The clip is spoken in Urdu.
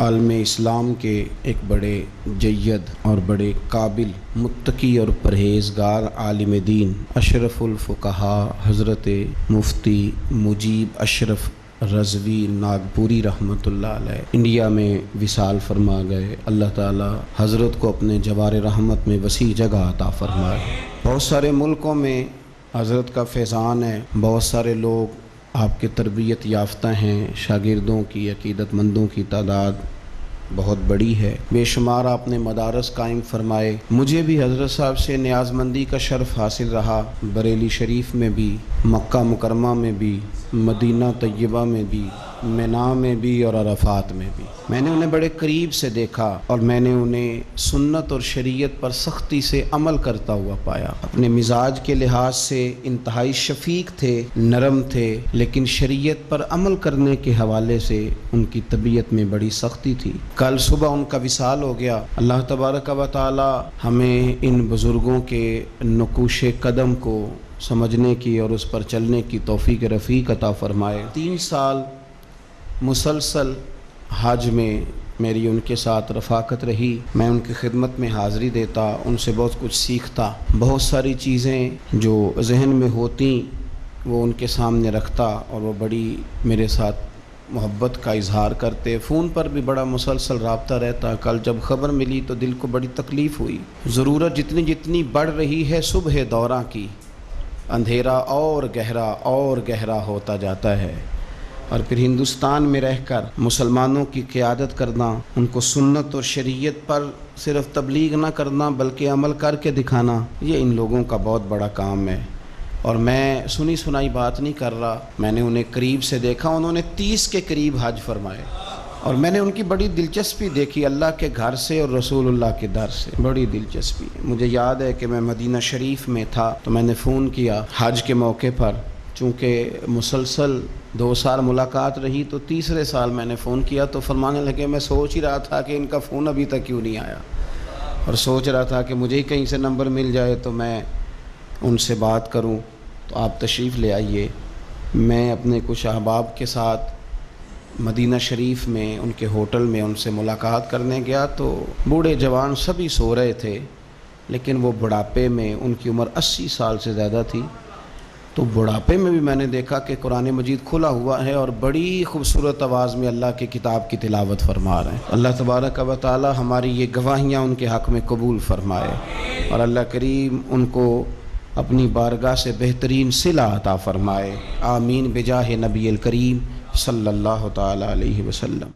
عالم اسلام کے ایک بڑے جید اور بڑے قابل متقی اور پرہیزگار عالم دین اشرف الفقہاء حضرت مفتی مجیب اشرف رضوی ناگپوری رحمۃ اللہ علیہ انڈیا میں وصال فرما گئے۔ اللہ تعالی حضرت کو اپنے جوار رحمت میں وسیع جگہ عطا فرمائے۔ بہت سارے ملکوں میں حضرت کا فیضان ہے، بہت سارے لوگ آپ کے تربیت یافتہ ہیں، شاگردوں کی عقیدت مندوں کی تعداد بہت بڑی ہے، بے شمار آپ نے مدارس قائم فرمائے۔ مجھے بھی حضرت صاحب سے نیاز مندی کا شرف حاصل رہا، بریلی شریف میں بھی، مکہ مکرمہ میں بھی، مدینہ طیبہ میں بھی، مینا میں بھی اور عرفات میں بھی۔ میں نے انہیں بڑے قریب سے دیکھا اور میں نے انہیں سنت اور شریعت پر سختی سے عمل کرتا ہوا پایا۔ اپنے مزاج کے لحاظ سے انتہائی شفیق تھے، نرم تھے، لیکن شریعت پر عمل کرنے کے حوالے سے ان کی طبیعت میں بڑی سختی تھی۔ کل صبح ان کا وصال ہو گیا۔ اللہ تبارک و تعالی ہمیں ان بزرگوں کے نقوش قدم کو سمجھنے کی اور اس پر چلنے کی توفیق رفیق عطا فرمائے۔ 3 سال مسلسل حج میں میری ان کے ساتھ رفاقت رہی، میں ان کی خدمت میں حاضری دیتا، ان سے بہت کچھ سیکھتا، بہت ساری چیزیں جو ذہن میں ہوتی وہ ان کے سامنے رکھتا اور وہ بڑی میرے ساتھ محبت کا اظہار کرتے۔ فون پر بھی بڑا مسلسل رابطہ رہتا۔ کل جب خبر ملی تو دل کو بڑی تکلیف ہوئی۔ ضرورت جتنی بڑھ رہی ہے صبح دوراں کی، اندھیرا اور گہرا ہوتا جاتا ہے، اور پھر ہندوستان میں رہ کر مسلمانوں کی قیادت کرنا، ان کو سنت اور شریعت پر صرف تبلیغ نہ کرنا بلکہ عمل کر کے دکھانا، یہ ان لوگوں کا بہت بڑا کام ہے۔ اور میں سنی سنائی بات نہیں کر رہا، میں نے انہیں قریب سے دیکھا۔ انہوں نے 30 کے قریب حج فرمائے اور میں نے ان کی بڑی دلچسپی دیکھی، اللہ کے گھر سے اور رسول اللہ کے در سے بڑی دلچسپی۔ مجھے یاد ہے کہ میں مدینہ شریف میں تھا تو میں نے فون کیا حج کے موقع پر، چونکہ مسلسل 2 سال ملاقات رہی تو تیسرے سال میں نے فون کیا تو فرمانے لگے میں سوچ ہی رہا تھا کہ ان کا فون ابھی تک کیوں نہیں آیا، اور سوچ رہا تھا کہ مجھے ہی کہیں سے نمبر مل جائے تو میں ان سے بات کروں، تو آپ تشریف لے آئیے۔ میں اپنے کچھ احباب کے ساتھ مدینہ شریف میں ان کے ہوٹل میں ان سے ملاقات کرنے گیا تو بوڑھے جوان سبھی سو رہے تھے، لیکن وہ بڑھاپے میں، ان کی عمر 80 سال سے زیادہ تھی، تو بڑھاپے میں بھی میں نے دیکھا کہ قرآن مجید کھلا ہوا ہے اور بڑی خوبصورت آواز میں اللہ کی کتاب کی تلاوت فرما رہے ہیں۔ اللہ تبارک و تعالی ہماری یہ گواہیاں ان کے حق میں قبول فرمائے، اور اللہ کریم ان کو اپنی بارگاہ سے بہترین صلہ عطا فرمائے۔ آمین بجاہ نبی الکریم صلی اللہ تعالی علیہ وسلم۔